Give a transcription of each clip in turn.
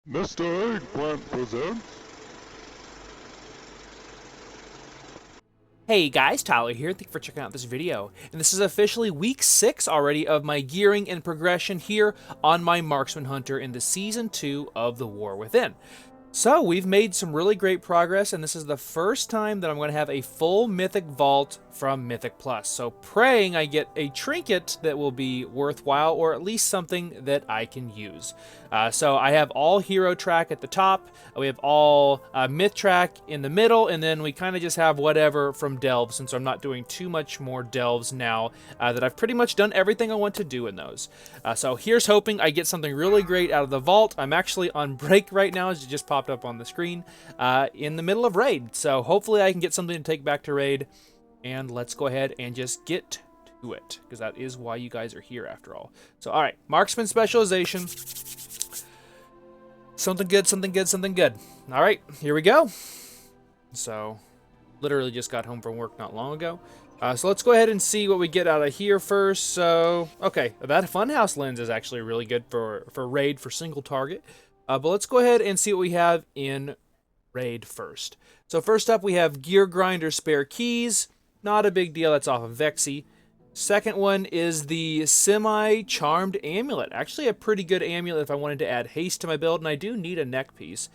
Mr. Eggplant presents. Hey guys, Tyler here. Thank you for checking out this video. And this is officially week 6 already of my gearing and progression here on my Marksman Hunter in the Season 2 of The War Within. So we've made some really great progress, and this is the first time that I'm going to have a full Mythic Vault from Mythic Plus. So praying I get a trinket that will be worthwhile, or at least something that I can use. So I have all hero track at the top, we have all myth track in the middle, and then we kind of just have whatever from delves, since I'm not doing too much more delves now that I've pretty much done everything I want to do in those. So here's hoping I get something really great out of the vault. I'm actually on break right now, as it just popped up on the screen, in the middle of raid. So hopefully I can get something to take back to raid, and let's go ahead and just get to it, because that is why you guys are here after all. So all right, marksman specialization. Something good, something good, something good. All right, here we go. So literally just got home from work not long ago. So let's go ahead and see what we get out of here first. So, okay, that Funhouse lens is actually really good for raid for single target. But let's go ahead and see what we have in raid first. So first up, we have Gear Grinder Spare Keys. Not a big deal, that's off of Vexy. Second one is the Semi-Charmed Amulet. Actually a pretty good amulet if I wanted to add haste to my build, and I do need a neck piece.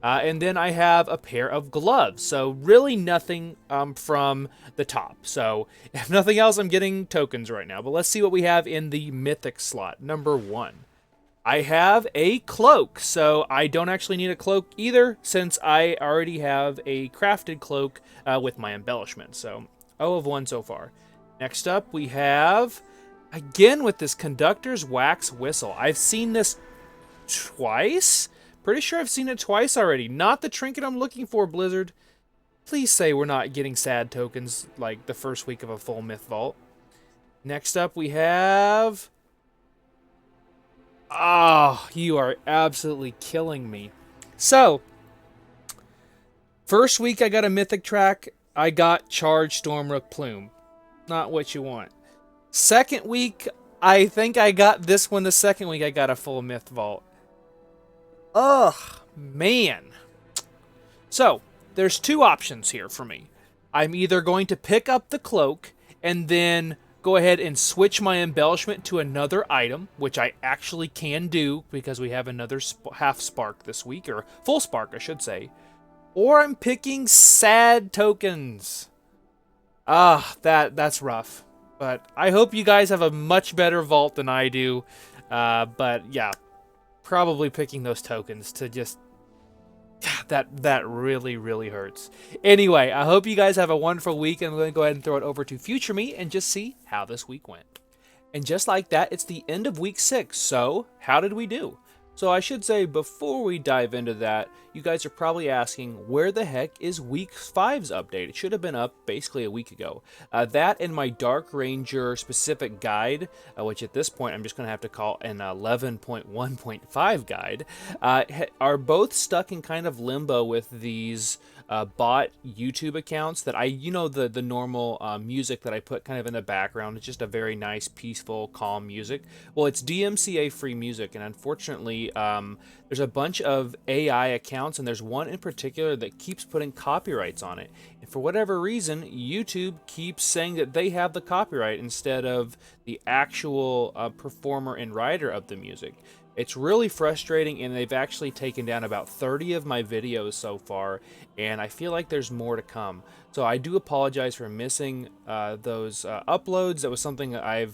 And then I have a pair of gloves. So really nothing from the top. So if nothing else, I'm getting tokens right now. But let's see what we have in the Mythic slot, number 1. I have a cloak. So I don't actually need a cloak either, since I already have a crafted cloak with my embellishment. So 0 of 1 so far. Next up, we have, again with this Conductor's Wax Whistle. I've seen this twice. Pretty sure I've seen it twice already. Not the trinket I'm looking for, Blizzard. Please say we're not getting sad tokens like the first week of a full Myth Vault. Next up, we have... Oh, you are absolutely killing me. So, first week I got a Mythic track. I got Charged Stormrook Plume. Not what you want. Second week, I think I got this one. The second week I got a full Myth Vault. Ugh, man. So, there's two options here for me. I'm either going to pick up the cloak and then go ahead and switch my embellishment to another item, which I actually can do because we have another half spark this week, or full spark, I should say. Or I'm picking sad tokens. That's rough. But I hope you guys have a much better vault than I do. But yeah, probably picking those tokens to just... That really, really hurts. Anyway, I hope you guys have a wonderful week, and I'm going to go ahead and throw it over to Future Me and just see how this week went. And just like that, it's the end of week 6. So, how did we do? So I should say, before we dive into that, you guys are probably asking, where the heck is week 5's update? It should have been up basically a week ago. That and my Dark Ranger specific guide, which at this point I'm just going to have to call an 11.1.5 guide, are both stuck in kind of limbo with these bot YouTube accounts that the normal music that I put kind of in the background. It's just a very nice, peaceful, calm music. Well, it's DMCA free music, and unfortunately, there's a bunch of AI accounts, and there's one in particular that keeps putting copyrights on it. And for whatever reason, YouTube keeps saying that they have the copyright instead of the actual performer and writer of the music. It's really frustrating, and they've actually taken down about 30 of my videos so far, and I feel like there's more to come. So I do apologize for missing those uploads. That was something that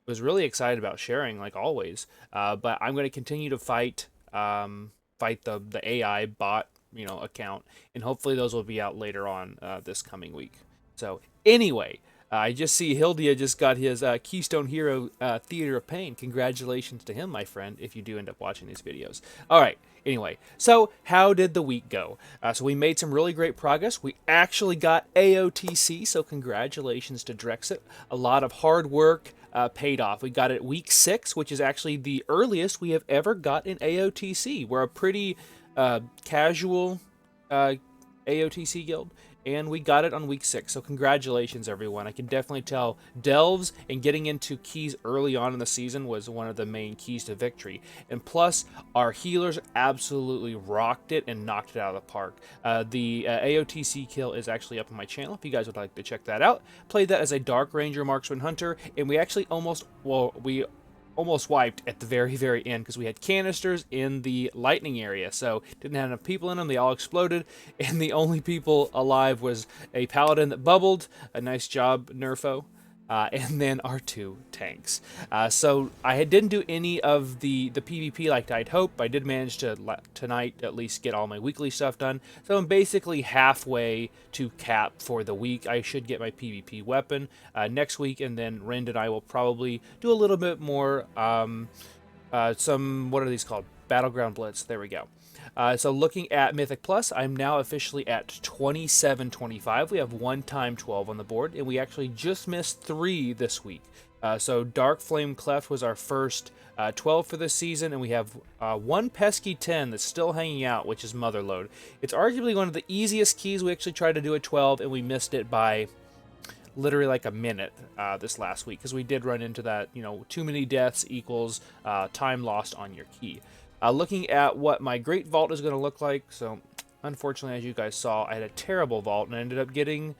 was really excited about sharing, like always. But I'm going to continue to fight the AI bot account, and hopefully those will be out later on this coming week. So anyway, I just see Hildia just got his Keystone Hero Theater of Pain. Congratulations to him, my friend, if you do end up watching these videos. All right, anyway, so how did the week go? So we made some really great progress. We actually got AOTC, so congratulations to Drexit. A lot of hard work paid off. We got it week 6, which is actually the earliest we have ever got in AOTC. We're a pretty casual AOTC guild, and we got it on week 6. So congratulations, everyone. I can definitely tell delves and getting into keys early on in the season was one of the main keys to victory. And plus, our healers absolutely rocked it and knocked it out of the park. The AOTC kill is actually up on my channel if you guys would like to check that out. Played that as a Dark Ranger Marksman Hunter, and we actually almost wiped at the very end because we had canisters in the lightning area, so didn't have enough people in them. They all exploded, and the only people alive was a paladin that bubbled. A nice job, Nerfo. And then our 2 tanks. So I didn't do any of the PvP like I'd hoped. I did manage to tonight at least get all my weekly stuff done. So I'm basically halfway to cap for the week. I should get my PvP weapon next week, and then Rend and I will probably do a little bit more. Some, what are these called? Battleground Blitz. There we go. So looking at Mythic Plus, I'm now officially at 2725. We have 1 time 12 on the board, and we actually just missed 3 this week. So Dark Flame Cleft was our first 12 for this season, and we have 1 pesky 10 that's still hanging out, which is Motherlode. It's arguably one of the easiest keys. We actually tried to do a 12, and we missed it by literally like a minute this last week, because we did run into that, too many deaths equals time lost on your key. Looking at what my Great Vault is going to look like, so unfortunately, as you guys saw, I had a terrible vault and I ended up getting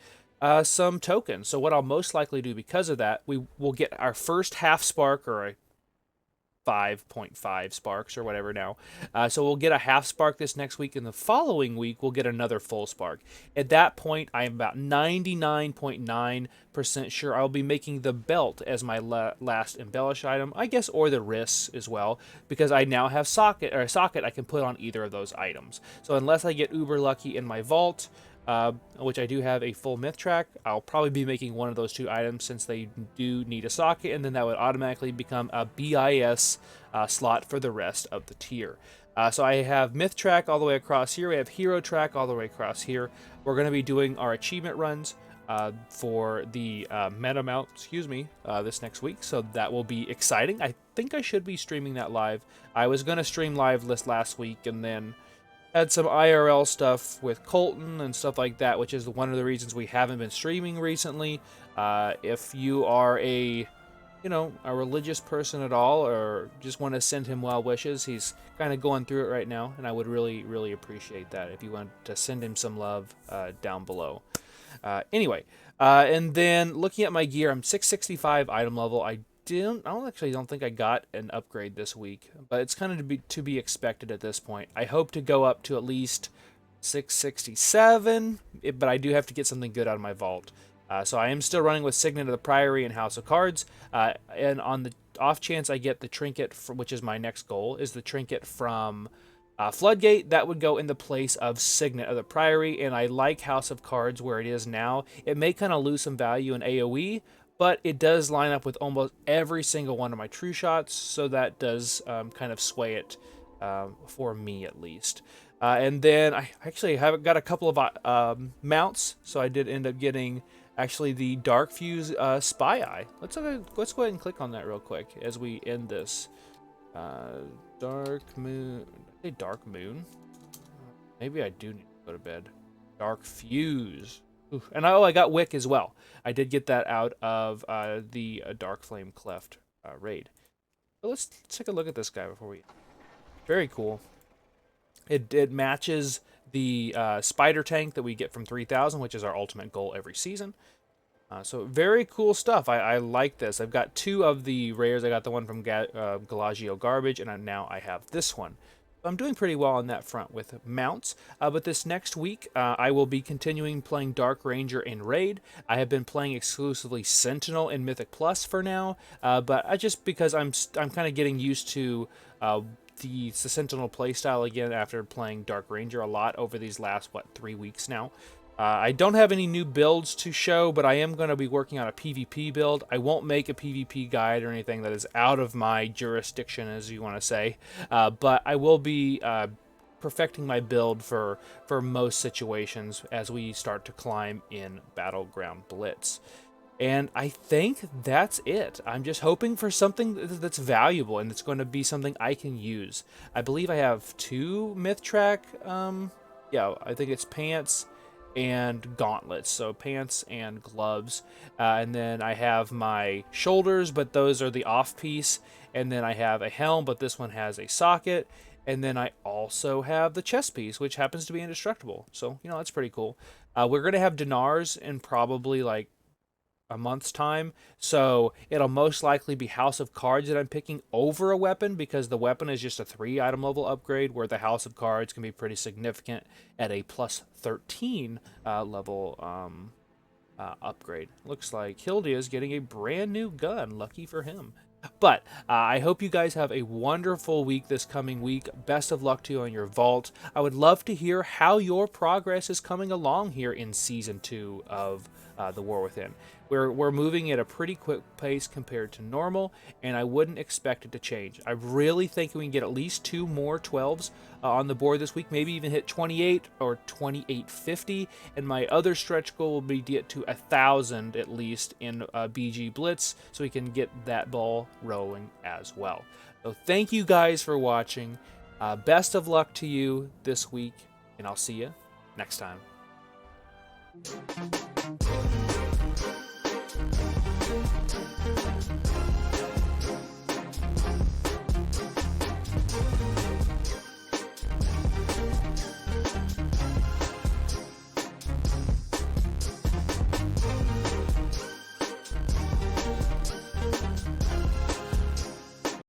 some tokens. So what I'll most likely do because of that, we will get our first half spark, or a 5.5 sparks or whatever now. So we'll get a half spark this next week, and the following week we'll get another full spark. At that point, I am about 99.9% sure I'll be making the belt as my last embellish item, I guess, or the wrists as well, because I now have a socket I can put on either of those items. So unless I get uber lucky in my vault, which I do have a full myth track, I'll probably be making one of those 2 items since they do need a socket, and then that would automatically become a BIS slot for the rest of the tier. So I have myth track all the way across here. We have hero track all the way across here. We're going to be doing our achievement runs for the meta mount, this next week, so that will be exciting. I think I should be streaming that live. I was going to stream live this last week, and then had some IRL stuff with Colton and stuff like that, which is one of the reasons we haven't been streaming recently. If you are a religious person at all, or just want to send him well wishes, he's kind of going through it right now, and I would really appreciate that if you want to send him some love down below. Anyway, and then looking at my gear, I'm 665 item level. I don't think I got an upgrade this week, but it's kind of to be expected at this point. I hope to go up to at least 667, but I do have to get something good out of my vault. So I am still running with Signet of the Priory and House of Cards, and on the off chance I get the trinket, which is my next goal, is the trinket from Floodgate. That would go in the place of Signet of the Priory, and I like House of Cards where it is now. It may kind of lose some value in AoE, but it does line up with almost every single one of my true shots, so that does kind of sway it for me at least. And then I actually have got a couple of mounts, so I did end up getting actually the Dark Fuse Spy Eye. Let's go ahead and click on that real quick as we end this. Dark Moon. Did I say Dark Moon? Maybe I do need to go to bed. Dark Fuse. Oof. And I got Wick as well. I did get that out of the Dark Flame Cleft raid. But let's take a look at this guy before we... Very cool. It matches the spider tank that we get from 3000, which is our ultimate goal every season. So very cool stuff. I like this. I've got 2 of the rares. I got the one from Galagio Garbage, and now I have this one. I'm doing pretty well on that front with mounts, but this next week I will be continuing playing Dark Ranger in Raid. I have been playing exclusively Sentinel in Mythic Plus for now, but just because I'm kind of getting used to the Sentinel playstyle again after playing Dark Ranger a lot over these last 3 weeks now. I don't have any new builds to show, but I am going to be working on a PvP build. I won't make a PvP guide or anything that is out of my jurisdiction, as you want to say, but I will be perfecting my build for most situations as we start to climb in Battleground Blitz. And I think that's it. I'm just hoping for something that's valuable and that's going to be something I can use. I believe I have 2 myth track. Yeah, I think it's pants and gauntlets, so pants and gloves. And then I have my shoulders, but those are the off piece. And then I have a helm, but this one has a socket. And then I also have the chest piece, which happens to be indestructible. So, you know, that's pretty cool. We're going to have dinars in probably like a month's time, so it'll most likely be House of Cards that I'm picking over a weapon, because the weapon is just a 3 item level upgrade, where the House of Cards can be pretty significant at a plus 13 level upgrade. Looks like Hildia is getting a brand new gun. Lucky for him. But I hope you guys have a wonderful week this coming week. Best of luck to you on your vault. I would love to hear how your progress is coming along here in Season 2 of The War Within. We're moving at a pretty quick pace compared to normal, and I wouldn't expect it to change. I really think we can get at least 2 more 12s on the board this week, maybe even hit 28 or 2850, and my other stretch goal will be to get to 1,000 at least in BG Blitz, so we can get that ball rolling as well. So thank you guys for watching. Best of luck to you this week, and I'll see you next time.